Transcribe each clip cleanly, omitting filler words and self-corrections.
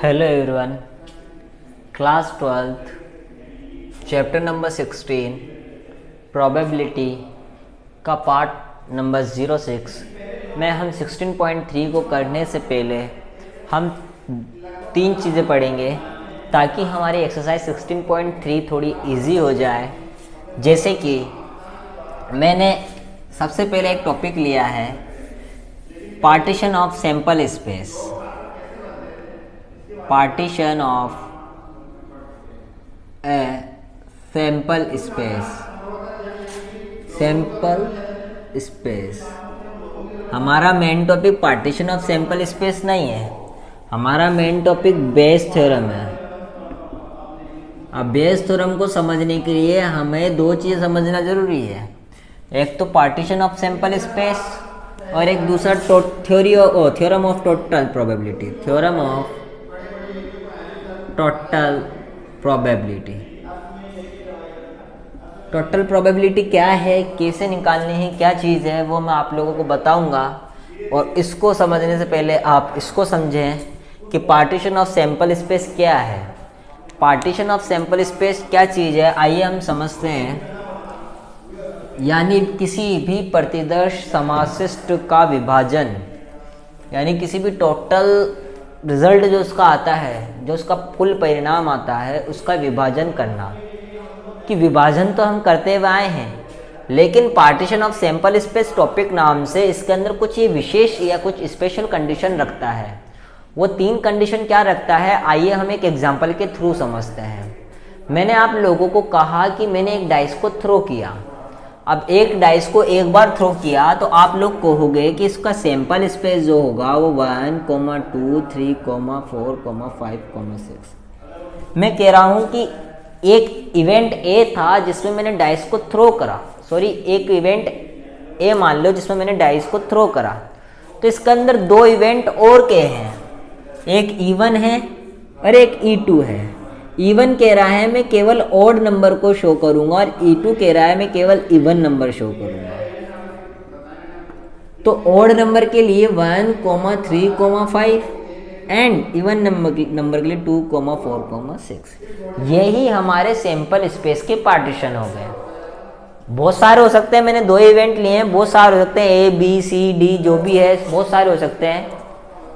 Hello everyone, class 12th chapter number 16 probability का part number 06 में हम 16.3 को करने से पहले हम तीन चीज़ें पढ़ेंगे ताकि हमारी एक्सरसाइज 16.3 थोड़ी इजी हो जाए। जैसे कि मैंने सबसे पहले एक टॉपिक लिया है partition of sample space. Partition of a sample space. Sample space हमारा main topic partition of sample space नहीं है, हमारा मेन टॉपिक बेस थ्योरम है। अब बेस थ्योरम को समझने के लिए हमें दो चीज़ समझना जरूरी है, एक तो पार्टीशन ऑफ सैंपल स्पेस और एक दूसरा theorem of total probability. Theorem of total probability. Total probability क्या है, कैसे निकालनी है, क्या चीज़ है, वो मैं आप लोगों को बताऊंगा। और इसको समझने से पहले आप इसको समझें कि पार्टीशन ऑफ सैंपल स्पेस क्या है। पार्टीशन ऑफ सैंपल स्पेस क्या चीज़ है, आइए हम समझते हैं। यानी किसी भी प्रतिदर्श समाशिष्ट का विभाजन, यानी किसी भी टोटल रिजल्ट जो उसका आता है, जो उसका कुल परिणाम आता है, उसका विभाजन करना। कि विभाजन तो हम करते हुए आए हैं, लेकिन partition of sample space topic नाम से इसके अंदर कुछ ये विशेष या कुछ स्पेशल कंडीशन रखता है। वो तीन कंडीशन क्या रखता है, आइए हम एक एग्जांपल के थ्रू समझते हैं। मैंने आप लोगों को कहा कि मैंने एक डाइस को थ्रो किया। अब एक डाइस को एक बार थ्रो किया तो आप लोग कहोगे कि इसका सैंपल स्पेस जो होगा वो 1, 2, 3, 4, 5, 6। मैं कह रहा हूँ कि एक इवेंट ए था जिसमें मैंने डाइस को थ्रो करा, एक इवेंट ए मान लो जिसमें मैंने डाइस को थ्रो करा। तो इसके अंदर दो इवेंट और के हैं, एक E1 है और एक E2 है। E1 कह रहा है मैं केवल ऑड नंबर को शो करूंगा और E2 कह रहा है मैं केवल इवन नंबर शो करूंगा। तो ऑड नंबर के लिए 1, 3, 5 एंड इवन नंबर के लिए 2, 4, 6। यही हमारे सैंपल स्पेस के पार्टीशन हो गए। बहुत सारे हो सकते हैं, मैंने दो इवेंट लिए हैं, बहुत सारे हो सकते हैं, A, B, C, D जो भी है, बहुत सारे हो सकते हैं।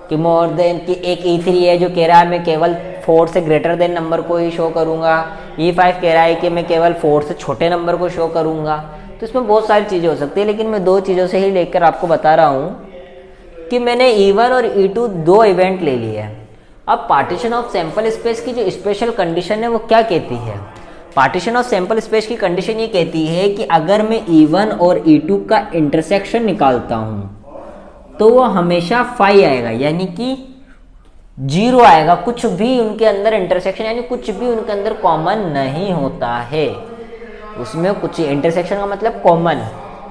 कि मोर देन कि एक E3 है जो कह रहा है मैं केवल 4 से ग्रेटर देन नंबर को ही शो करूंगा। E5 कह रहा है कि मैं केवल 4 से छोटे नंबर को शो करूंगा। तो इसमें बहुत सारी चीज़ें हो सकती है, लेकिन मैं दो चीज़ों से ही लेकर आपको बता रहा हूँ कि मैंने E1 और E2 दो इवेंट ले लिए हैं। अब पार्टीशन ऑफ सैंपल स्पेस की जो स्पेशल कंडीशन है वो क्या कहती है। पार्टीशन ऑफ सैंपल स्पेस की कंडीशन ये कहती है कि अगर मैं E1 और E2 का इंटरसेक्शन निकालता हूँ तो वो हमेशा 5 आएगा, यानी कि 0 आएगा। कुछ भी उनके अंदर इंटरसेक्शन यानी कुछ भी उनके अंदर कॉमन नहीं होता है। उसमें कुछ इंटरसेक्शन का मतलब कॉमन,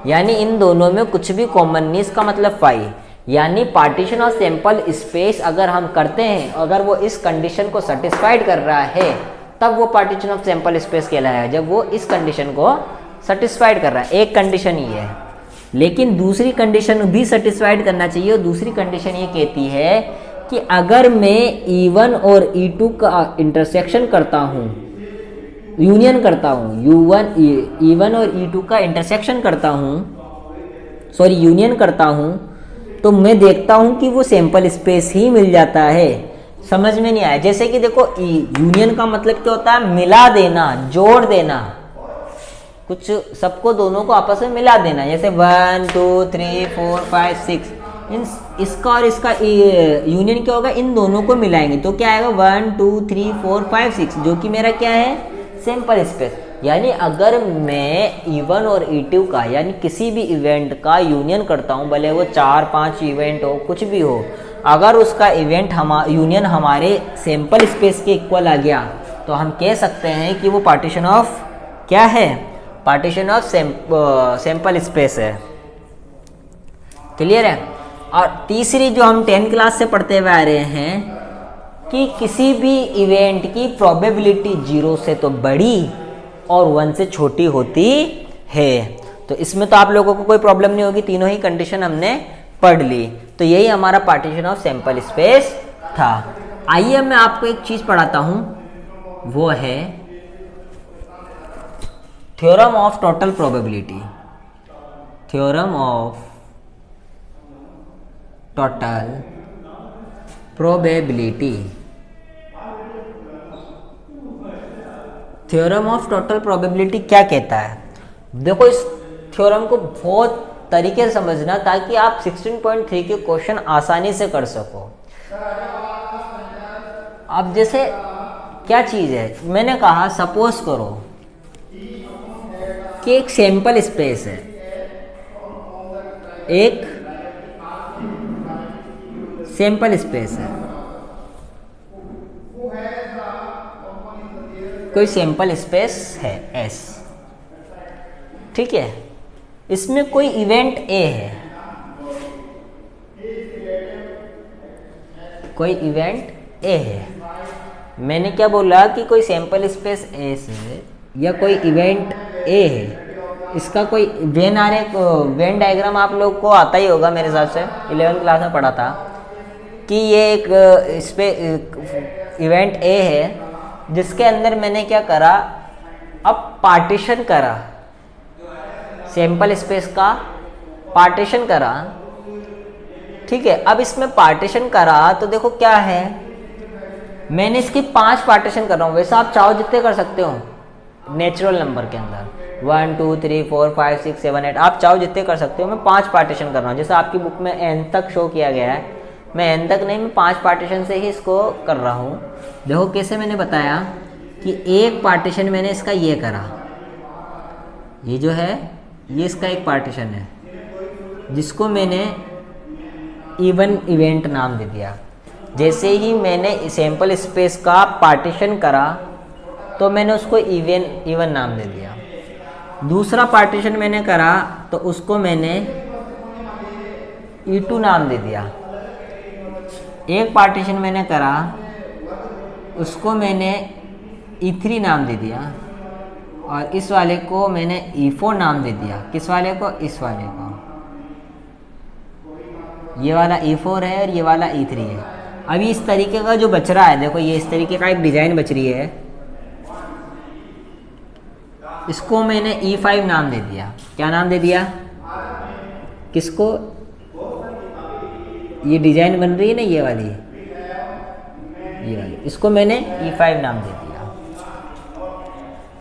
यानी इन दोनों में कुछ भी कॉमन नहीं, इसका मतलब 5। यानी पार्टीशन ऑफ सैंपल स्पेस अगर हम करते हैं, अगर वो इस कंडीशन को सेटिस्फाइड कर रहा है तब वो पार्टीशन ऑफ सैंपल स्पेस कहलाएगा, जब वो इस कंडीशन को सेटिस्फाइड कर रहा है। एक कंडीशन ये है, लेकिन दूसरी कंडीशन भी सेटिस्फाइड करना चाहिए। और दूसरी कंडीशन ये कहती है कि अगर मैं E1 और E2 का इंटरसेक्शन करता हूँ, यूनियन करता हूँ, E1 और E2 का इंटरसेक्शन करता हूँ, यूनियन करता हूँ, तो मैं देखता हूँ कि वो सैंपल स्पेस ही मिल जाता है। समझ में नहीं आया? जैसे कि देखो, यूनियन का मतलब क्या होता है, मिला देना, जोड़ देना, कुछ सबको दोनों को आपस में मिला देना। जैसे 1, 2, 3, 4, 5, 6 इसका और इसका यूनियन क्या होगा, इन दोनों को मिलाएंगे तो क्या आएगा 1, 2, 3, 4, 5, 6, जो कि मेरा क्या है, सैंपल स्पेस। यानी अगर मैं E1 और E2 का यानी किसी भी इवेंट का यूनियन करता हूँ, भले वो 4, 5 इवेंट हो, कुछ भी हो, अगर उसका इवेंट यूनियन हमारे सैंपल स्पेस के इक्वल आ गया तो हम कह सकते हैं कि वो पार्टीशन ऑफ क्या है, पार्टीशन ऑफ सैंपल स्पेस है। क्लियर है? और तीसरी जो हम 10th क्लास से पढ़ते हुए आ रहे हैं कि किसी भी इवेंट की प्रोबेबिलिटी 0 से तो बड़ी और 1 से छोटी होती है। तो इसमें तो आप लोगों को कोई प्रॉब्लम नहीं होगी, तीनों ही कंडीशन हमने पढ़ ली। तो यही हमारा पार्टीशन ऑफ सैंपल स्पेस था। आइए मैं आपको एक चीज पढ़ाता हूं, वो है theorem of total probability. Theorem of total probability. Theorem of total probability क्या कहता है? देखो, इस थ्योरम को बहुत तरीके से समझना ताकि आप 16.3 के क्वेश्चन आसानी से कर सको। अब जैसे क्या चीज है, मैंने कहा सपोज करो कि एक सैंपल स्पेस है, एक सैंपल स्पेस है, कोई सैंपल स्पेस है एस, ठीक है। इसमें कोई इवेंट ए है, कोई इवेंट ए है। मैंने क्या बोला कि कोई सैंपल स्पेस एस है या कोई इवेंट ए है। इसका कोई वेन डायग्राम आप लोग को आता ही होगा मेरे हिसाब से, 11th क्लास में पढ़ा था कि ये एक इवेंट ए है जिसके अंदर मैंने क्या करा, अब पार्टीशन करा, सैंपल स्पेस का पार्टीशन करा, ठीक है। अब इसमें पार्टीशन करा तो देखो क्या है, मैंने इसकी 5 पार्टीशन कर रहा हूँ। वैसे आप चाहो जितने कर सकते हो नेचुरल नंबर के अंदर, 1 2 3 4 5 6 7 8, आप चाहो जितने कर सकते हो। मैं 5 पार्टीशन कर रहा हूँ, जैसे आपकी बुक में n तक शो किया गया है, मैं n तक नहीं, मैं 5 पार्टीशन से ही इसको कर रहा हूँ। देखो कैसे मैंने बताया कि एक पार्टीशन मैंने इसका ये करा, ये जो है ये इसका एक पार्टीशन है जिसको मैंने इवन इवेंट नाम दे दिया। जैसे ही मैंने सैंपल स्पेस का पार्टीशन करा तो मैंने उसको इवन नाम दे दिया। दूसरा पार्टीशन मैंने करा तो उसको मैंने E2 नाम दे दिया। एक पार्टीशन मैंने करा उसको मैंने E3 नाम दे दिया, और इस वाले को मैंने E4 नाम दे दिया। किस वाले को? इस वाले को। ये वाला E4 है और ये वाला E3 है। अभी इस तरीके का जो बच रहा है, देखो ये इस तरीके का एक डिजाइन बच रही है, इसको मैंने E5 नाम दे दिया। क्या नाम दे दिया? किसको? ये डिजाइन बन रही है ना, ये वाली, इसको मैंने E5 नाम दे दिया।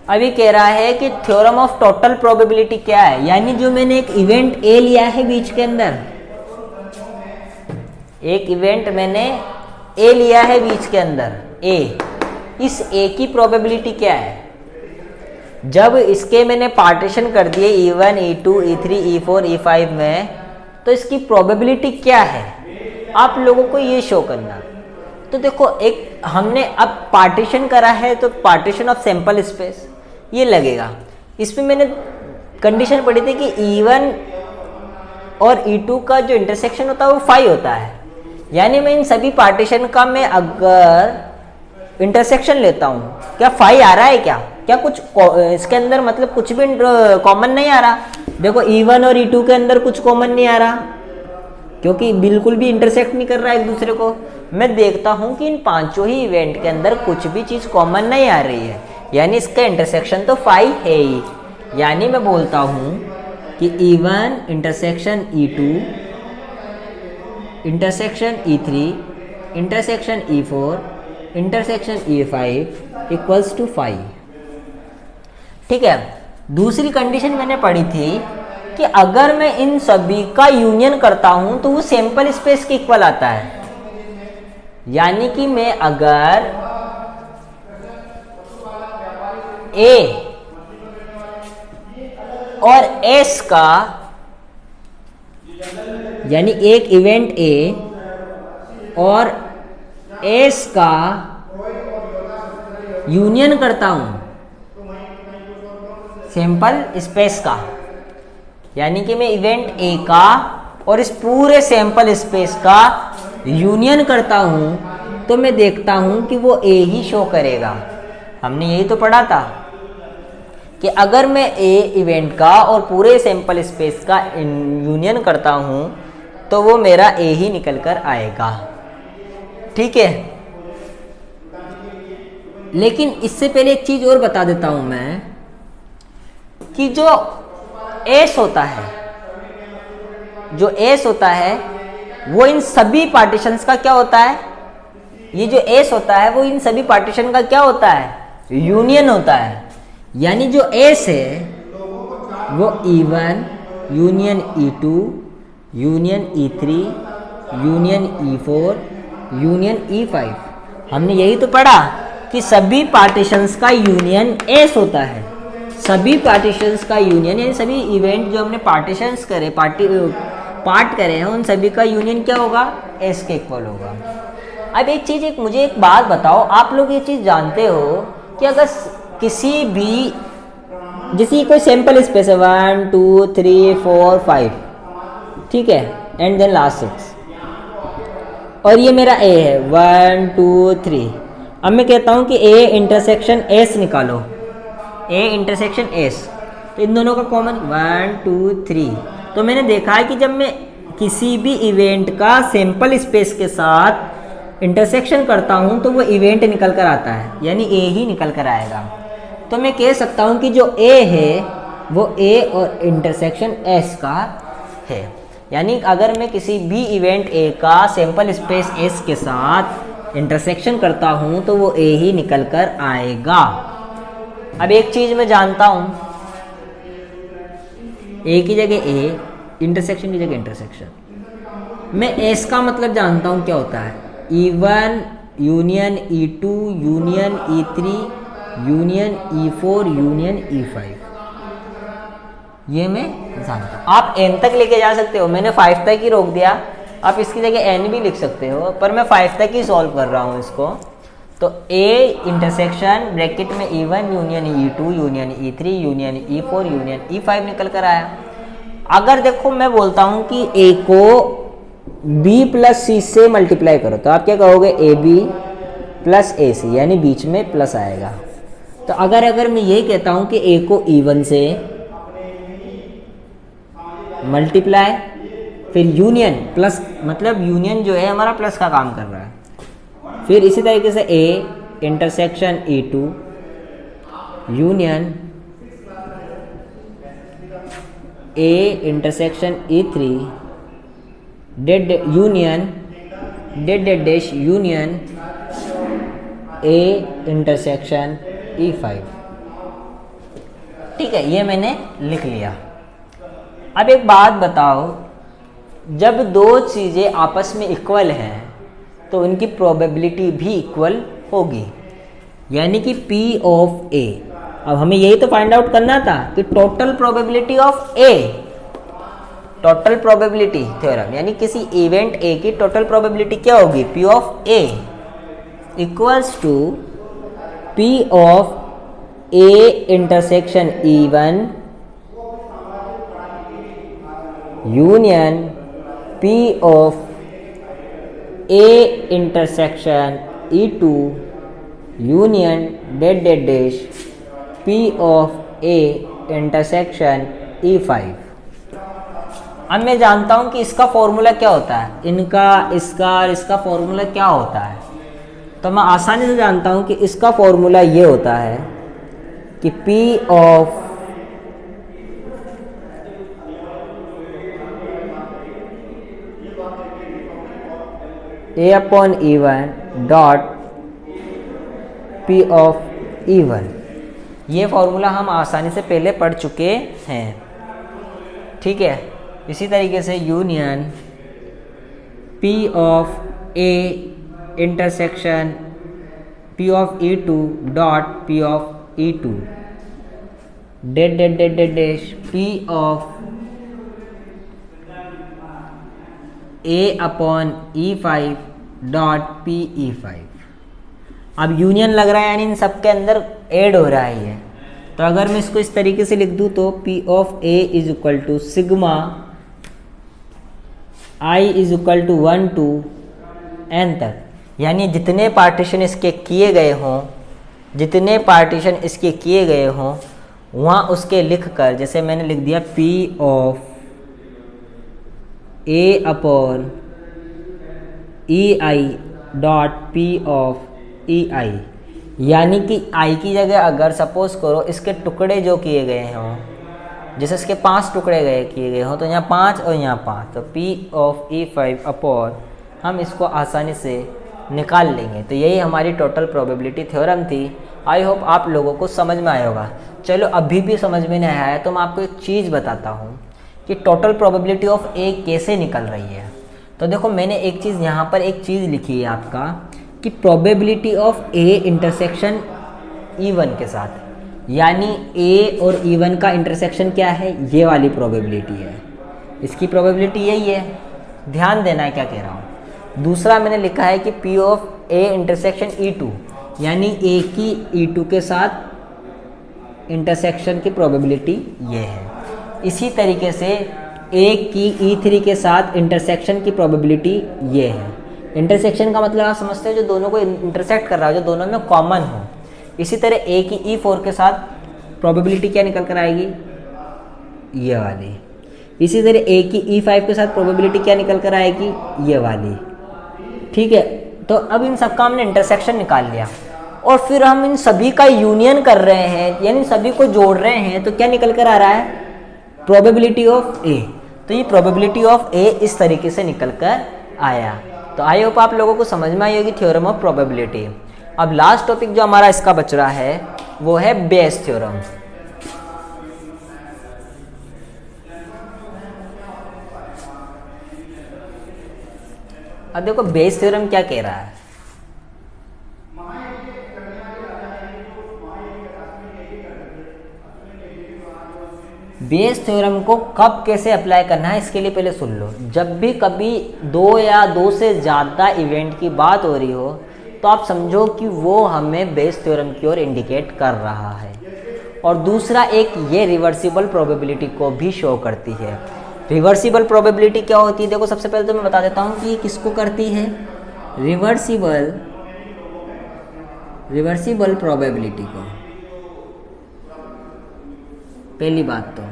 अभी कह रहा है कि थ्योरम ऑफ टोटल प्रोबेबिलिटी क्या है, यानी जो मैंने एक इवेंट ए लिया है बीच के अंदर, एक इवेंट मैंने ए लिया है बीच के अंदर, ए, इस ए की प्रोबेबिलिटी क्या है? जब इसके मैंने पार्टीशन कर दिए E1 E2 E3 E4 E5 में, तो इसकी प्रोबेबिलिटी क्या है आप लोगों को ये शो करना। तो देखो, एक हमने अब पार्टीशन करा है तो पार्टीशन ऑफ सैंपल स्पेस ये लगेगा। इसमें मैंने कंडीशन पढ़ी थी कि E1 और E2 का जो इंटरसेक्शन होता है वो 5 होता है। यानी मैं इन सभी पार्टीशन का मैं अगर इंटरसेक्शन लेता हूँ, क्या 5 आ रहा है? क्या कुछ इसके अंदर मतलब कुछ भी कॉमन नहीं आ रहा? देखो E1 और E2 के अंदर कुछ कॉमन नहीं आ रहा, क्योंकि बिल्कुल भी इंटरसेक्ट नहीं कर रहा है एक दूसरे को। मैं देखता हूं कि इन पांचों ही इवेंट के अंदर कुछ भी चीज कॉमन नहीं आ रही है, यानी इसका इंटरसेक्शन तो 5 है ही। यानी मैं बोलता हूं कि E1 intersection E2 intersection E3 intersection E4 intersection E5 equals to 5। ठीक है। दूसरी कंडीशन मैंने पढ़ी थी कि अगर मैं इन सभी का यूनियन करता हूं तो वो सैंपल स्पेस के इक्वल आता है। यानी कि मैं अगर A और S का, यानी एक इवेंट A और S का यूनियन करता हूं सैंपल स्पेस का, यानी कि मैं इवेंट A का और इस पूरे सैंपल स्पेस का यूनियन करता हूं, तो मैं देखता हूं कि वो A ही शो करेगा। हमने यही तो पढ़ा था कि अगर मैं A इवेंट का और पूरे सैंपल स्पेस का यूनियन करता हूं तो वो मेरा A ही निकल कर आएगा। ठीक है। लेकिन इससे पहले एक चीज और बता देता हूं मैं कि जो एस होता है, जो एस होता है वो इन सभी पार्टीशंस का क्या होता है, ये जो एस होता है वो इन सभी पार्टीशन का क्या होता है, यूनियन होता है। यानी जो एस है वो E1 union E2 union E3 union E4 union E5। हमने यही तो पढ़ा कि सभी पार्टीशंस का यूनियन एस होता है। सभी पार्टीशंस का यूनियन यानी सभी इवेंट जो हमने पार्टीशंस करे पार्ट करे हैं उन सभी का यूनियन क्या होगा, एस के इक्वल होगा। अब एक चीज़ मुझे एक बात बताओ, आप लोग ये चीज़ जानते हो कि अगर किसी भी जैसे कोई सैंपल स्पेस है 1 2 3 4 5, ठीक है, एंड देन लास्ट 6, और ये मेरा ए है 1 2 3। अब मैं कहता हूँ कि ए इंटरसेक्शन एस निकालो, ए इंटरसेक्शन एस, तो इन दोनों का कॉमन 1 2 3। तो मैंने देखा है कि जब मैं किसी भी इवेंट का सैंपल स्पेस के साथ इंटरसेक्शन करता हूँ तो वो इवेंट निकल कर आता है, यानी ए ही निकल कर आएगा। तो मैं कह सकता हूँ कि जो ए है वो ए और इंटरसेक्शन एस का है। यानी अगर मैं किसी भी इवेंट ए का सैंपल स्पेस एस के साथ इंटरसेक्शन करता हूँ तो वो ए ही निकल कर आएगा। अब एक चीज़ मैं जानता हूँ, ए की जगह ए, इंटरसेक्शन की जगह इंटरसेक्शन। मैं एस का मतलब जानता हूँ क्या होता है, E1 union E2 union E3 union E4 union E5, ये मैं जानता हूँ। आप n तक लेके जा सकते हो, मैंने 5 तक ही रोक दिया, आप इसकी जगह n भी लिख सकते हो, पर मैं 5 तक ही सॉल्व कर रहा हूँ इसको। तो A इंटरसेक्शन ब्रैकेट में E1 union E2 union E3 union E4 union E5 निकल कर आया। अगर देखो मैं बोलता हूँ कि A को B प्लस C से मल्टीप्लाई करो, तो आप क्या कहोगे, AB प्लस AC, यानी बीच में प्लस आएगा। तो अगर मैं ये कहता हूँ कि A को E1 से मल्टीप्लाई फिर यूनियन प्लस, मतलब यूनियन जो है हमारा प्लस का काम कर रहा है, फिर इसी तरीके से A intersection E2 union A intersection E3 dead union डेड डेड dash union A intersection E5। ठीक है, ये मैंने लिख लिया। अब एक बात बताओ, जब दो चीज़ें आपस में इक्वल हैं तो उनकी प्रोबेबिलिटी भी इक्वल होगी, यानी कि P ऑफ A। अब हमें यही तो फाइंड आउट करना था कि total probability of A, total probability theorem, यानी किसी इवेंट A की टोटल प्रोबेबिलिटी क्या होगी, P of A equals to P of A intersection E1 union P of A intersection E2 union डेड डेड dash P of A intersection E5। अब मैं जानता हूं कि इसका फॉर्मूला क्या होता है, इनका इसका और इसका फॉर्मूला क्या होता है। तो मैं आसानी से जानता हूं कि इसका फॉर्मूला ये होता है कि P of A upon E1 dot P of E1। ये फॉर्मूला हम आसानी से पहले पढ़ चुके हैं, ठीक है। इसी तरीके से union P of A intersection P of E2 dot P of E2 dead dead dead डेड dash P of A upon E5 dot P E5। अब यूनियन लग रहा है, यानी इन सब के अंदर ऐड हो रहा है ये। तो अगर मैं इसको इस तरीके से लिख दूँ तो P of A is equal to sigma I is equal to 1 to n तक, यानी जितने पार्टीशन इसके किए गए हों, जितने पार्टीशन इसके किए गए हों वहाँ उसके लिख कर, जैसे मैंने लिख दिया P of A upon EI dot P of EI, यानी कि i की जगह अगर सपोज करो इसके टुकड़े जो किए गए हों, जैसे इसके 5 टुकड़े किए गए हों, तो यहाँ 5 और यहाँ 5, तो P ऑफ E5 अपॉन हम इसको आसानी से निकाल लेंगे। तो यही हमारी टोटल प्रोबेबिलिटी थ्योरम थी। आई होप आप लोगों को समझ में आया होगा। चलो अभी भी समझ में नहीं आया है तो मैं आपको एक चीज़ बताता हूँ कि टोटल प्रोबेबिलिटी ऑफ ए कैसे निकल रही है। तो देखो मैंने एक चीज़ यहाँ पर एक चीज़ लिखी है आपका कि probability of A intersection E1 के साथ, यानी ए और E1 का इंटरसेक्शन क्या है, ये वाली प्रोबेबिलिटी है, इसकी प्रोबेबिलिटी यही है। ध्यान देना है क्या कह रहा हूँ। दूसरा मैंने लिखा है कि P of A intersection E2, यानी ए की E2 के साथ इंटरसेक्शन की प्रोबेबिलिटी ये है। इसी तरीके से ए की E3 के साथ इंटरसेक्शन की प्रोबेबिलिटी ये है। इंटरसेक्शन का मतलब आप समझते हो जो दोनों को इंटरसेक्ट कर रहा हो, जो दोनों में कॉमन हो। इसी तरह ए की E4 के साथ प्रोबेबिलिटी क्या निकल कर आएगी, ये वाली। इसी तरह ए की E5 के साथ प्रोबेबिलिटी क्या निकल कर आएगी, ये वाली। ठीक है, तो अब इन सबका हमने इंटरसेक्शन निकाल लिया और फिर हम इन सभी का यूनियन कर रहे हैं, यानी सभी को जोड़ रहे हैं, तो क्या निकल कर आ रहा है, प्रोबेबिलिटी ऑफ ए। तो ये प्रोबेबिलिटी ऑफ ए इस तरीके से निकल कर आया। तो आई होप आप लोगों को समझ में आई होगी थ्योरम ऑफ प्रोबेबिलिटी। अब लास्ट टॉपिक जो हमारा इसका बच रहा है वो है बेस थ्योरम। अब देखो बेस थ्योरम क्या कह रहा है। बेस थ्योरम को कब कैसे अप्लाई करना है इसके लिए पहले सुन लो। जब भी कभी 2 या 2 से ज़्यादा इवेंट की बात हो रही हो तो आप समझो कि वो हमें बेस थ्योरम की ओर इंडिकेट कर रहा है। और दूसरा एक ये रिवर्सिबल प्रोबेबिलिटी को भी शो करती है। रिवर्सिबल प्रोबेबिलिटी क्या होती है, देखो सबसे पहले तो मैं बता देता हूँ कि ये किसको करती है, रिवर्सिबल प्रोबेबिलिटी को। पहली बात तो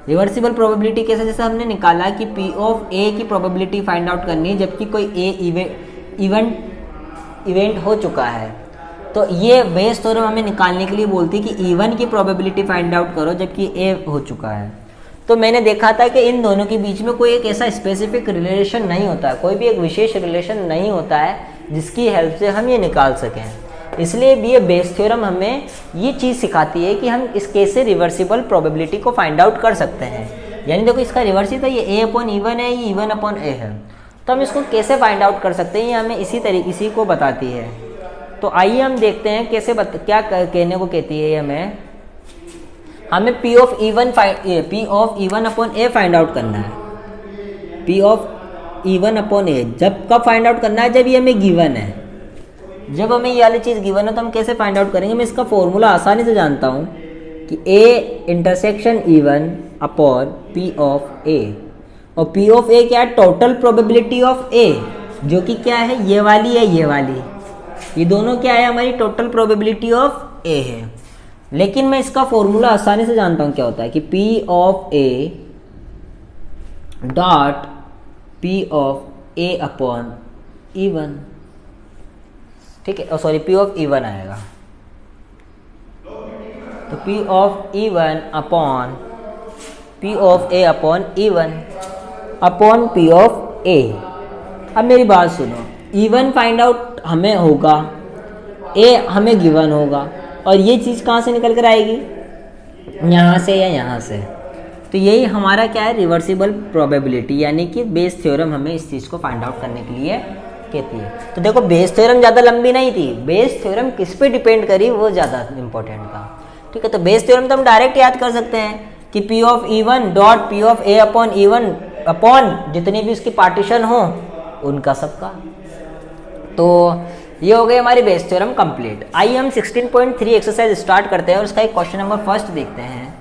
रिवर्सिबल प्रोबेबिलिटी कैसे, जैसे हमने निकाला कि P ऑफ ए की प्रोबेबिलिटी फाइंड आउट करनी है जबकि कोई ए इवेंट हो चुका है, तो ये बेस थ्योरम हमें निकालने के लिए बोलती है कि E1 की प्रोबेबिलिटी फाइंड आउट करो जबकि ए हो चुका है। तो मैंने देखा था कि इन दोनों के बीच में कोई एक ऐसा स्पेसिफिक रिलेशन नहीं होता है, कोई भी एक विशेष रिलेशन नहीं होता है जिसकी हेल्प से हम ये निकाल सकें। इसलिए भी ये बेस थ्योरम हमें ये चीज़ सिखाती है कि हम इस केस से रिवर्सिबल प्रोबेबिलिटी को फाइंड आउट कर सकते हैं। यानी देखो इसका रिवर्स ही था, ये ए अपॉन E1 है, ये E1 अपॉन ए है, तो हम इसको कैसे फाइंड आउट कर सकते हैं, ये हमें इसी को बताती है। तो आइए हम देखते हैं कैसे क्या कहने को कहती है। हमें P of E1 upon A find out करना है। P ऑफ E1 अपॉन ए जब कब फाइंड आउट करना है, जब ये हमें गिवन है। जब हमें ये वाली चीज़ गिवन है तो हम कैसे फाइंड आउट करेंगे, मैं इसका फॉर्मूला आसानी से जानता हूँ कि A intersection E1 upon P of A. और P ऑफ ए क्या है, टोटल प्रोबेबिलिटी ऑफ ए, जो कि क्या है, ये वाली है, ये वाली, ये दोनों क्या है, हमारी टोटल प्रोबेबिलिटी ऑफ ए है। लेकिन मैं इसका फॉर्मूला आसानी से जानता हूँ क्या होता है कि P of A dot P of A upon E1। ठीक है, सॉरी P ऑफ E1 आएगा, तो P of E1 upon P of A upon E1 upon P of A. अब मेरी बात सुनो, E1 फाइंड आउट हमें होगा, ए हमें गिवन होगा, और ये चीज़ कहाँ से निकल कर आएगी, यहाँ से या यहाँ से। तो यही हमारा क्या है, रिवर्सिबल प्रोबेबिलिटी, यानी कि बेस थ्योरम हमें इस चीज़ को फाइंड आउट करने के लिए कहती है। तो देखो बेस थ्योरम ज़्यादा लंबी नहीं थी, बेस थ्योरम किस पे डिपेंड करी वो ज़्यादा इंपॉर्टेंट था। ठीक है, तो बेस थ्योरम तो हम डायरेक्ट याद कर सकते हैं कि P of E1 dot P of A upon E1 upon जितनी भी उसकी पार्टीशन हो उनका सबका। तो ये हो गई हमारी बेस थ्योरम कंप्लीट। आइए हम 16.3 एक्सरसाइज स्टार्ट करते हैं और उसका एक क्वेश्चन नंबर फर्स्ट देखते हैं।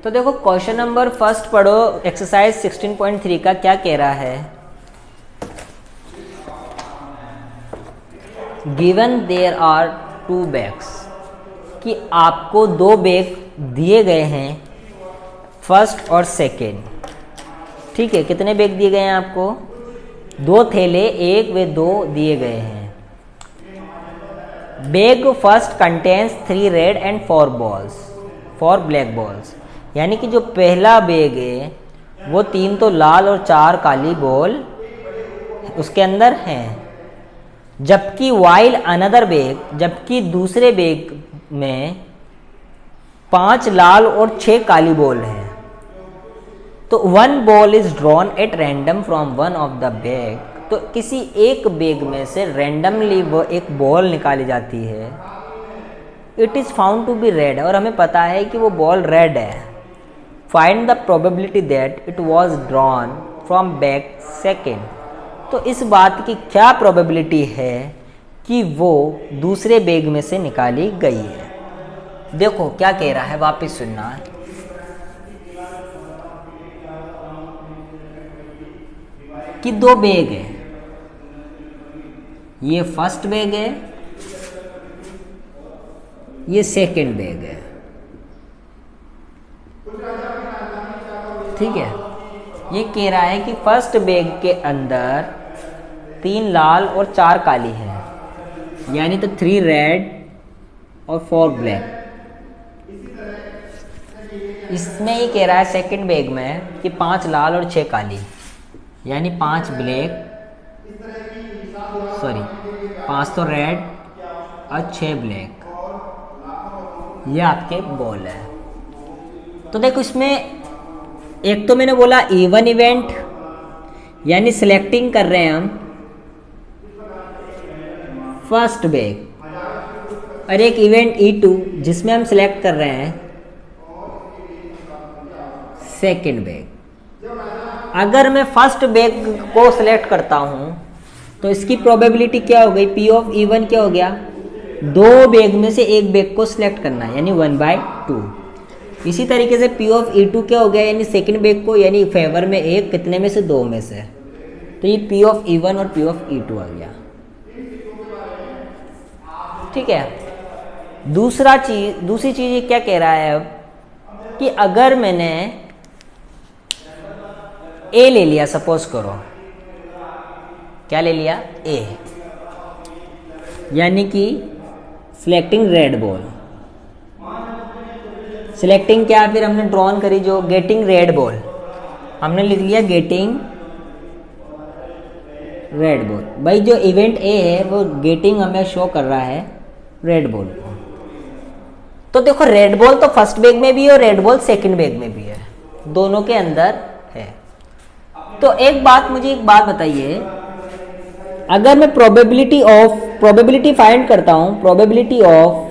तो देखो क्वेश्चन नंबर फर्स्ट पढ़ो, एक्सरसाइज 16.3 का क्या कह रहा है। गिवन देयर आर 2 बैग्स, कि आपको 2 बैग दिए गए हैं, फर्स्ट और सेकेंड। ठीक है, कितने बैग दिए गए हैं आपको? 2 थैले, 1 व 2 दिए गए हैं। Bag first contains 3 red and 4 black balls, यानी कि जो पहला बैग है वो 3 तो लाल और 4 काली बॉल उसके अंदर हैं, जबकि वाइल अनदर बैग, जबकि दूसरे बैग में 5 लाल और 6 काली बॉल हैं। तो 1 ball is drawn at random from one of the bag, तो किसी एक बैग में से रैंडमली वो एक बॉल निकाली जाती है। It is found to be red, और हमें पता है कि वो बॉल रेड है। Find the probability that it was drawn from bag second, तो इस बात की क्या प्रोबेबिलिटी है कि वो दूसरे बैग में से निकाली गई है। देखो क्या कह रहा है, वापस सुनना। कि 2 बैग है, ये फर्स्ट बैग है, ये सेकंड बैग है। ठीक है, ये कह रहा है कि फर्स्ट बैग के अंदर 3 लाल और 4 काली हैं, यानी तो 3 रेड और 4 ब्लैक। इसमें ये कह रहा है सेकंड बैग में कि 5 लाल और 6 काली, यानी 5 तो रेड और 6 ब्लैक, ये आपके बॉल है। तो देखो इसमें एक तो मैंने बोला इवन इवेंट, यानी सिलेक्टिंग कर रहे हैं हम फर्स्ट बैग, और एक इवेंट E2 जिसमें हम सिलेक्ट कर रहे हैं सेकेंड बैग। अगर मैं फर्स्ट बैग को सिलेक्ट करता हूं तो इसकी प्रोबेबिलिटी क्या हो गई, P ऑफ E1 क्या हो गया, 2 बैग में से एक बैग को सिलेक्ट करना है, यानी 1/2। इसी तरीके से P ऑफ E2 क्या हो गया, यानी सेकंड बैग को, यानी फेवर में 1, कितने में से 2 में से, तो ये P ऑफ E1 और P ऑफ E2 आ गया। ठीक है, दूसरी चीज ये क्या कह रहा है अब, कि अगर मैंने A ले लिया, सपोज करो, क्या ले लिया, A, यानी कि सिलेक्टिंग रेड बॉल, सिलेक्टिंग क्या, फिर हमने ड्रॉन करी जो गेटिंग रेड बॉल, हमने लिख लिया गेटिंग रेड बॉल। भाई जो इवेंट A है वो गेटिंग हमें शो कर रहा है रेड बॉल को। तो देखो रेड बॉल तो फर्स्ट बैग में भी है और रेड बॉल सेकंड बैग में भी है, दोनों के अंदर है। तो एक बात बताइए, अगर मैं प्रोबेबिलिटी फाइंड करता हूं, probability of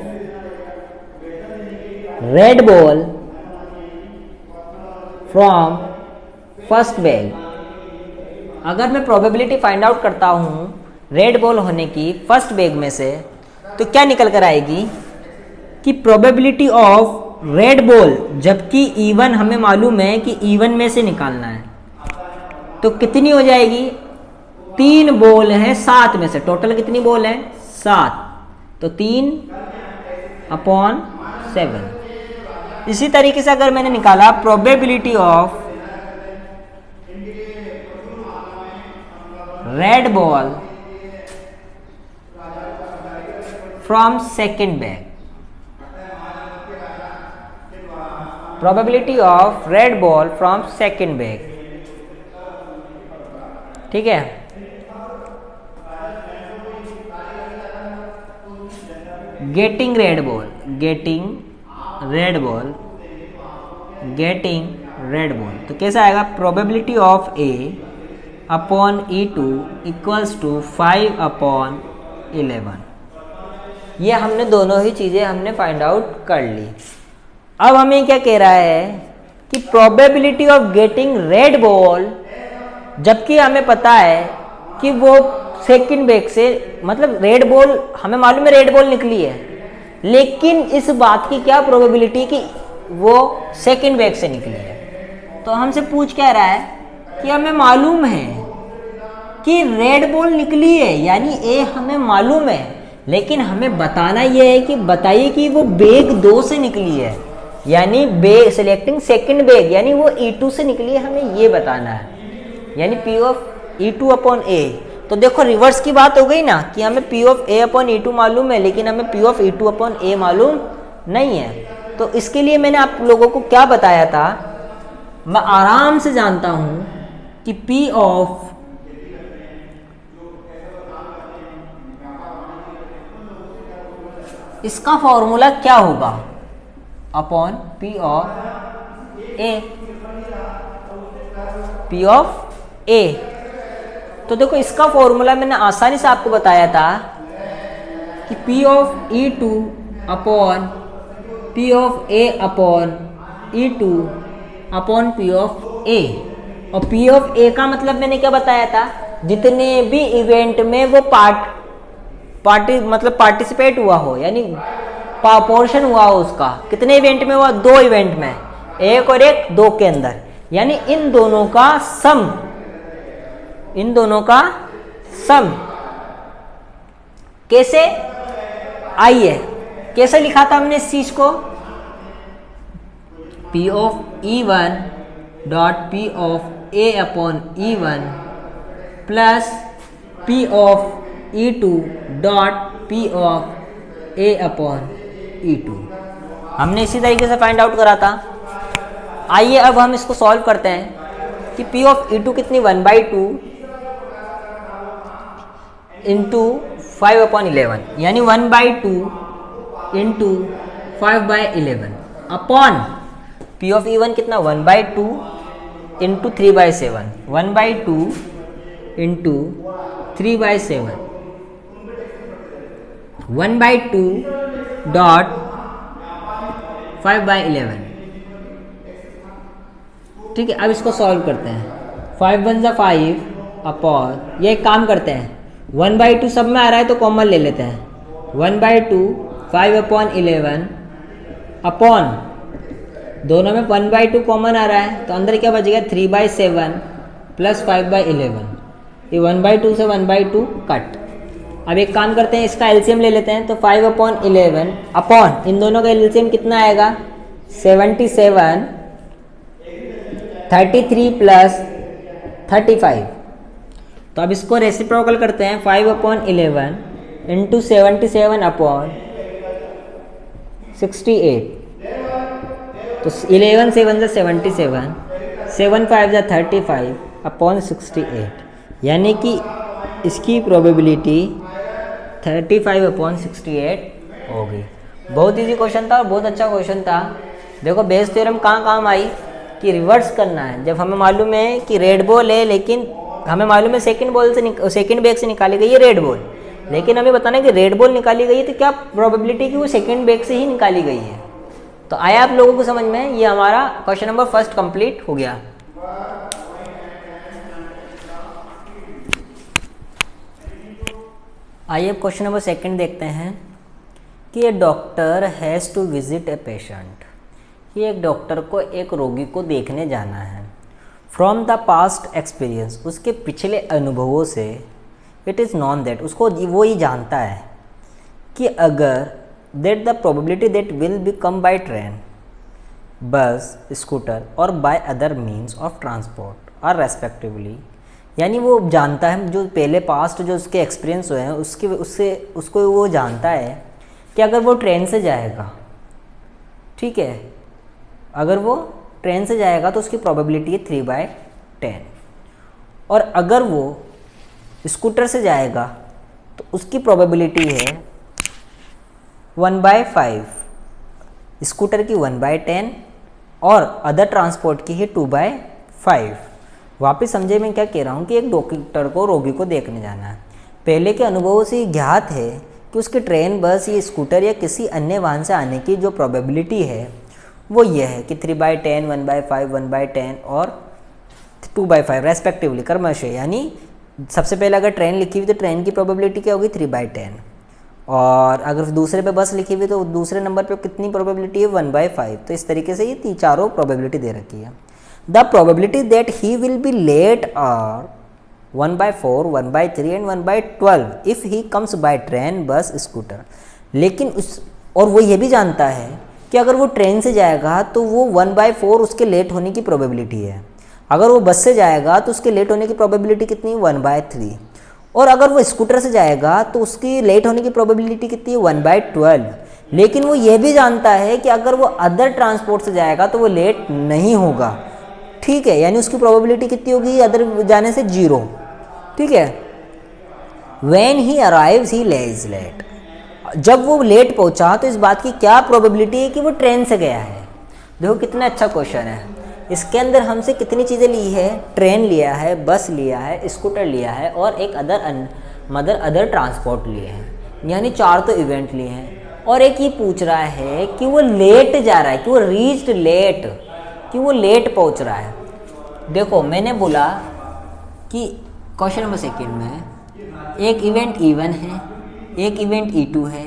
red ball from first bag, अगर मैं प्रोबेबिलिटी फाइंड आउट करता हूं रेड बॉल होने की फर्स्ट बैग में से, तो क्या निकल कर आएगी कि प्रोबेबिलिटी ऑफ रेड बॉल, जबकि E1 हमें मालूम है कि E1 में से निकालना है, तो कितनी हो जाएगी, 3 बॉल है 7 में से, टोटल कितनी बॉल है, 7, तो 3/7। इसी तरीके से अगर मैंने निकाला probability of red ball from second bag, probability of red ball from second bag, ठीक है। गेटिंग रेड बॉल, तो कैसा आएगा, probability of A upon E2 equals to 5/11। ये हमने दोनों ही चीज़ें हमने फाइंड आउट कर ली। अब हमें क्या कह रहा है कि probability of getting red ball, जबकि हमें पता है कि वो सेकंड बैग से, मतलब रेड बॉल हमें मालूम है रेड बॉल निकली है, लेकिन इस बात की क्या प्रोबेबिलिटी कि वो सेकंड बैग से निकली है। तो हमसे पूछ क्या रहा है कि हमें मालूम है कि रेड बॉल निकली है, यानी ए हमें मालूम है, लेकिन हमें बताना यह है कि बताइए कि वो बैग 2 से निकली है, यानी बैग सिलेक्टिंग सेकंड बैग, यानी वो E2 से निकली है, हमें ये बताना है, यानी P of E2 upon A। तो देखो रिवर्स की बात हो गई ना कि हमें P of A upon E2 मालूम है, लेकिन हमें P of E2 upon A मालूम नहीं है। तो इसके लिए मैंने आप लोगों को क्या बताया था, मैं आराम से जानता हूं कि P ऑफ इसका फॉर्मूला क्या होगा upon P of A, P of A। तो देखो इसका फॉर्मूला मैंने आसानी से आपको बताया था कि P of E2 upon P of A upon E2 upon P of A। और P ऑफ A का मतलब मैंने क्या बताया था, जितने भी इवेंट में वो पार्टिसिपेट हुआ हो, यानी पोर्शन हुआ हो उसका, कितने इवेंट में हुआ, 2 इवेंट में, 1 और 1 2 के अंदर, यानी इन दोनों का सम कैसे, आइए कैसे लिखा था हमने इस चीज को, P of E1 dot P of A upon E1 plus P of E2 dot P of A upon E2। हमने इसी तरीके से फाइंड आउट करा था। आइए अब हम इसको सॉल्व करते हैं कि P ऑफ E2 कितनी 1/2 इंटू 5/11, यानी 1/2 into 5/11 upon P of E1 कितना 1/2 इंटू 3/7, 1/2 इंटू 3/7, 1/2 डॉट 5/11। ठीक है, अब इसको सॉल्व करते हैं। 5 1 जा 5 अपॉन, ये एक काम करते हैं, 1/2 सब में आ रहा है तो कॉमन ले लेते हैं, 1/2 5/11 अपॉन, दोनों में 1/2 कॉमन आ रहा है तो अंदर क्या बचेगा 3/7 प्लस 5/11, ये 1/2 से 1/2 कट। अब एक काम करते हैं, इसका एलसीएम ले लेते हैं, तो 5/11 अपॉन इन दोनों का एलसीएम कितना आएगा 77, 33 प्लस 35। तो अब इसको रेसिप्रोकल करते हैं, 5/11 इंटू 77 अपॉन 68, तो 11 7 जा 77, 7 5 जा 35 अपॉन 68, यानी कि इसकी प्रोबेबिलिटी 35/68 होगी। बहुत इजी क्वेश्चन था और बहुत अच्छा क्वेश्चन था। देखो बेस थ्योरम कहाँ काम आई कि रिवर्स करना है, जब हमें मालूम है कि रेड बॉल है, लेकिन हमें मालूम है सेकंड बैग से निकाली गई है रेड बॉल, लेकिन हमें बताना है कि रेड बॉल निकाली गई है तो क्या प्रोबेबिलिटी कि वो सेकंड बैग से ही निकाली गई है। तो आया आप लोगों को समझ में, ये हमारा क्वेश्चन नंबर 1 कंप्लीट हो गया। आइए अब क्वेश्चन नंबर 2 देखते हैं कि a doctor has to visit a patient, कि एक डॉक्टर को एक रोगी को देखने जाना है। फ्रॉम द पास्ट एक्सपीरियंस, उसके पिछले अनुभवों से, इट इज़ नॉन दैट, उसको वो ही जानता है कि अगर that the probability that will be come by train, bus, scooter और by other means of transport are respectively, यानी वो जानता है, जो पहले पास्ट जो उसके एक्सपीरियंस हुए हैं उसको वो जानता है कि अगर वो ट्रेन से जाएगा, ठीक है, अगर वो ट्रेन से जाएगा तो उसकी प्रोबेबिलिटी है 3/10, और अगर वो स्कूटर से जाएगा तो उसकी प्रोबेबिलिटी है 1/5, स्कूटर की 1/10 और अदर ट्रांसपोर्ट की है 2/5। वापस समझे मैं क्या कह रहा हूँ कि एक डॉक्टर को रोगी को देखने जाना है, पहले के अनुभवों से ज्ञात है कि उसके ट्रेन, बस या स्कूटर या किसी अन्य वाहन से आने की जो प्रोबेबिलिटी है वो ये है कि 3/10, 1/5, 1/10 और 2/5 रेस्पेक्टिवली क्रमशः, यानी सबसे पहले अगर ट्रेन लिखी हुई तो ट्रेन की प्रोबेबिलिटी क्या होगी 3/10, और अगर दूसरे पे बस लिखी हुई तो दूसरे नंबर पे कितनी प्रोबेबिलिटी है 1/5। तो इस तरीके से ये चारों प्रोबेबिलिटी दे रखी है। The probability that he will be late are 1/4, 1/3 and 1/12 if he comes by train, bus, scooter. लेकिन और वो ये भी जानता है कि अगर वो ट्रेन से जाएगा तो वो 1/4 उसके लेट होने की प्रोबेबिलिटी है। अगर वो बस से जाएगा तो उसके लेट होने की प्रोबेबिलिटी कितनी है 1/3। और अगर वो स्कूटर से जाएगा तो उसकी लेट होने की प्रोबेबिलिटी कितनी है 1/12। लेकिन वो ये भी जानता है कि अगर वो अदर ट्रांसपोर्ट से जाएगा तो वो लेट नहीं होगा। ठीक है, यानी उसकी प्रोबेबिलिटी कितनी होगी अदर जाने से 0। ठीक है। When he arrives he lays late, जब वो लेट पहुंचा तो इस बात की क्या प्रोबेबिलिटी है कि वो ट्रेन से गया है। देखो कितना अच्छा क्वेश्चन है। इसके अंदर हमसे कितनी चीज़ें ली है, ट्रेन लिया है, बस लिया है, स्कूटर लिया है और एक अदर ट्रांसपोर्ट लिए हैं, यानी 4 तो इवेंट लिए हैं। और एक ये पूछ रहा है कि वो लेट जा रहा है, कि वो रीच्ड लेट, कि वो लेट पहुंच रहा है। देखो मैंने बोला कि क्वेश्चन नंबर 2 में एक इवेंट E1 है, एक इवेंट E2 है,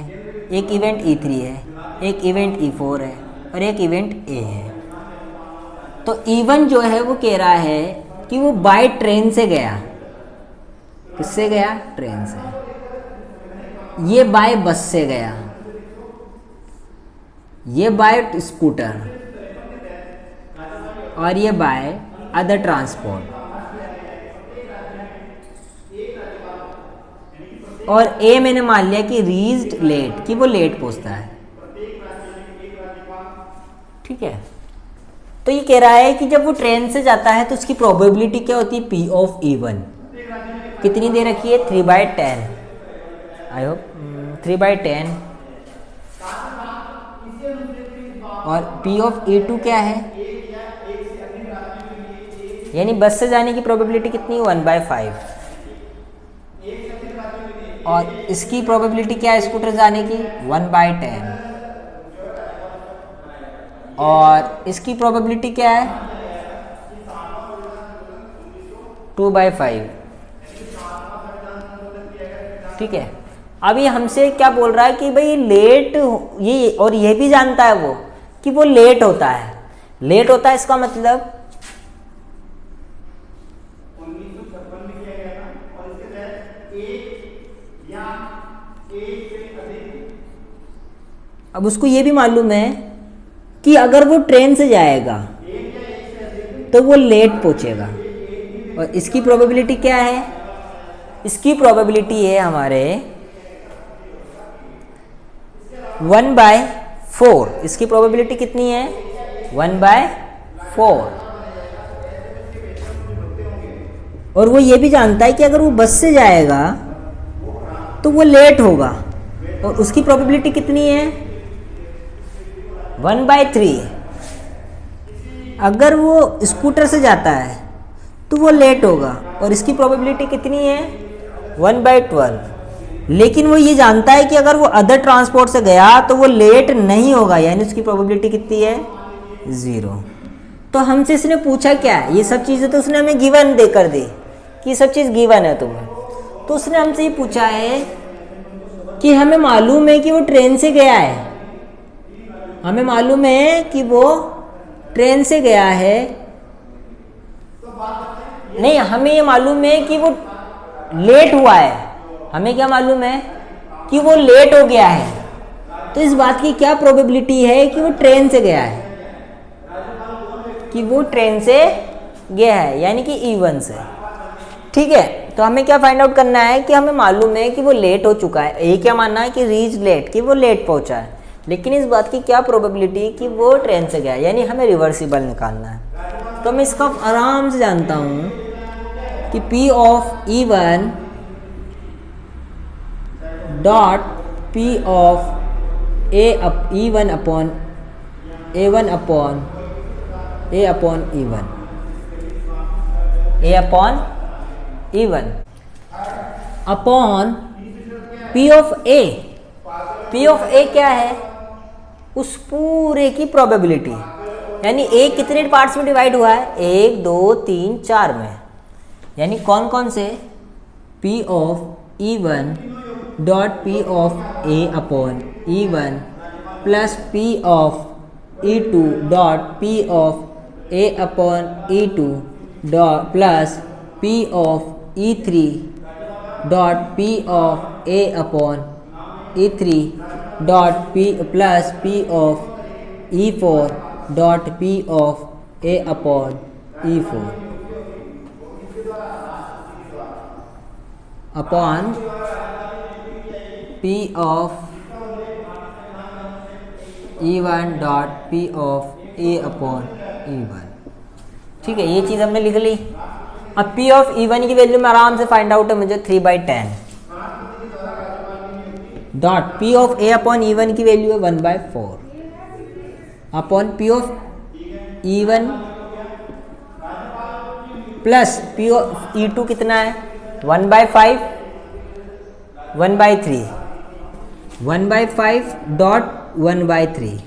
एक इवेंट E3 है, एक इवेंट E4 है और एक इवेंट A है। तो E1 जो है वो कह रहा है कि वो बाय ट्रेन से गया। किससे गया? ट्रेन से। ये बाय बस से गया, ये बाय स्कूटर और ये बाय अदर ट्रांसपोर्ट। और ए मैंने मान लिया कि रीच्ड लेट, कि वो लेट पहुंचता है। ठीक है। तो ये कह रहा है कि जब वो ट्रेन से जाता है तो उसकी प्रोबेबिलिटी क्या होती है P of E1 कितनी दे रखी है 3/10। I hope 3/10। और P of E2 क्या है, यानी बस से जाने की प्रोबेबिलिटी कितनी है 1/5। और इसकी प्रोबेबिलिटी क्या है स्कूटर जाने की 1/10। और इसकी प्रोबेबिलिटी क्या है 2/5। ठीक है। अब ये हमसे क्या बोल रहा है कि भाई लेट, ये और ये भी जानता है वो कि वो लेट होता है। लेट होता है इसका मतलब अब उसको ये भी मालूम है कि अगर वो ट्रेन से जाएगा तो वो लेट पहुंचेगा। और इसकी प्रोबेबिलिटी क्या है, इसकी प्रोबेबिलिटी है हमारे 1/4। इसकी प्रोबेबिलिटी कितनी है 1/4। और वो ये भी जानता है कि अगर वो बस से जाएगा तो वो लेट होगा। और उसकी प्रोबेबिलिटी कितनी है 1/3। अगर वो स्कूटर से जाता है तो वो लेट होगा और इसकी प्रोबेबिलिटी कितनी है 1/12। लेकिन वो ये जानता है कि अगर वो अदर ट्रांसपोर्ट से गया तो वो लेट नहीं होगा, यानी उसकी प्रोबेबिलिटी कितनी है 0। तो हमसे इसने पूछा क्या है, ये सब चीज़ें तो उसने हमें गिवन देकर दी कि ये सब चीज़ गिवन है तुम्हें। तो उसने हमसे ये पूछा है कि हमें मालूम है कि वो ट्रेन से गया है, हमें मालूम है कि वो ट्रेन से गया है, नहीं हमें ये मालूम है कि वो लेट हुआ है। हमें क्या मालूम है कि वो लेट हो गया है। तो इस बात की क्या प्रोबेबिलिटी है कि वो ट्रेन से गया है, कि वो ट्रेन से गया है, यानी कि E1 से। ठीक है। तो हमें क्या फाइंड आउट करना है कि हमें मालूम है कि वो लेट हो चुका है। ये क्या मानना है कि रीच लेट, कि वो लेट पहुंचा है। लेकिन इस बात की क्या प्रोबेबिलिटी कि वो ट्रेन से गया, यानी हमें रिवर्सिबल निकालना है। तो मैं इसका आराम से जानता हूँ कि P of E1 dot P of E1 upon A1 upon A upon E1, A upon E1 upon P of A। P of A क्या है, उस पूरे की प्रोबेबिलिटी, यानी A कितने पार्ट्स में डिवाइड हुआ है 1 2 3 4 में, यानी कौन कौन से P of E1 dot P of A upon E1 plus P of E2 dot P of A upon E2 dot plus P of E3 dot P of A upon E3 dot P plus P of E4 dot P of A upon E4 upon P of E1 dot P of A upon E1। ठीक है, ये चीज़ हमने लिख ली। अब P of E1 की value में आराम से फाइंड आउट है मुझे 3/10 dot P of A upon E1 की वैल्यू है 1/4 upon P of E1 plus P of E2 कितना है 1/5 1/3 1/5 dot 1/3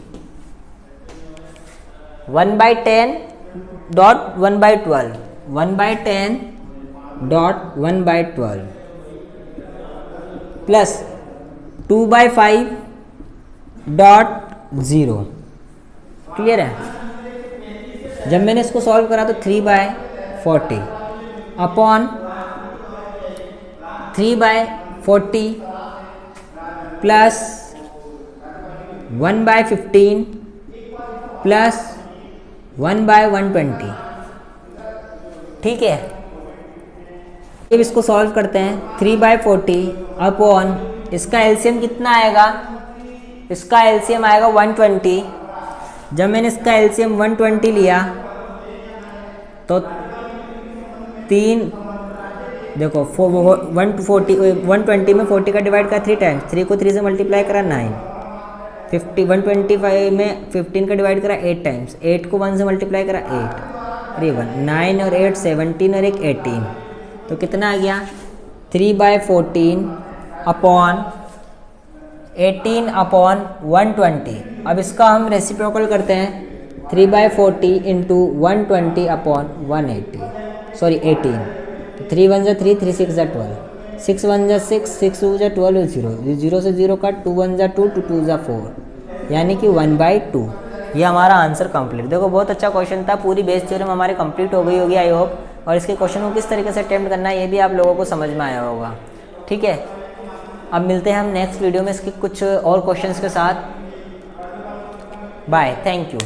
1/10 dot 1/12 1/10 dot 1/12 plus 2/5 dot 0। Clear है? जब मैंने इसको सॉल्व करा तो 3/40 अपॉन 3/40 प्लस 1/15 प्लस 1/120। ठीक है, अब इसको सॉल्व करते हैं। 3/40 अपॉन इसका एलसीएम कितना आएगा, इसका एलसीएम आएगा 120। जब मैंने इसका एलसीएम 120 लिया तो 3 देखो 120 में 40 का डिवाइड करा 3 टाइम्स, 3 को 3 से मल्टीप्लाई करा 9, 125 में 15 का डिवाइड करा 8 टाइम्स, 8 को 1 से मल्टीप्लाई करा 8, अरे 1 9 और 8 17 और 1 18, तो कितना आ गया 3/14 अपॉन 18 अपॉन 120। अब इसका हम रेसिप्रोकल करते हैं 3/40 इंटू 120 अपॉन 180 सॉरी 18, तो 3 1 3 3 6 12, 6 1 6 6 2 12 0, 0 से 0 कट, 2 1 2 2 2 4, यानी कि 1/2। ये हमारा आंसर कंप्लीट। देखो बहुत अच्छा क्वेश्चन था, पूरी बेस थ्योरम हमारी कंप्लीट हो गई होगी आई होप, और इसके क्वेश्चन को किस तरीके से अटेम्प्ट करना है ये भी आप लोगों को समझ में आया होगा। ठीक है, अब मिलते हैं हम नेक्स्ट वीडियो में इसके कुछ और क्वेश्चंस के साथ। Bye, thank you.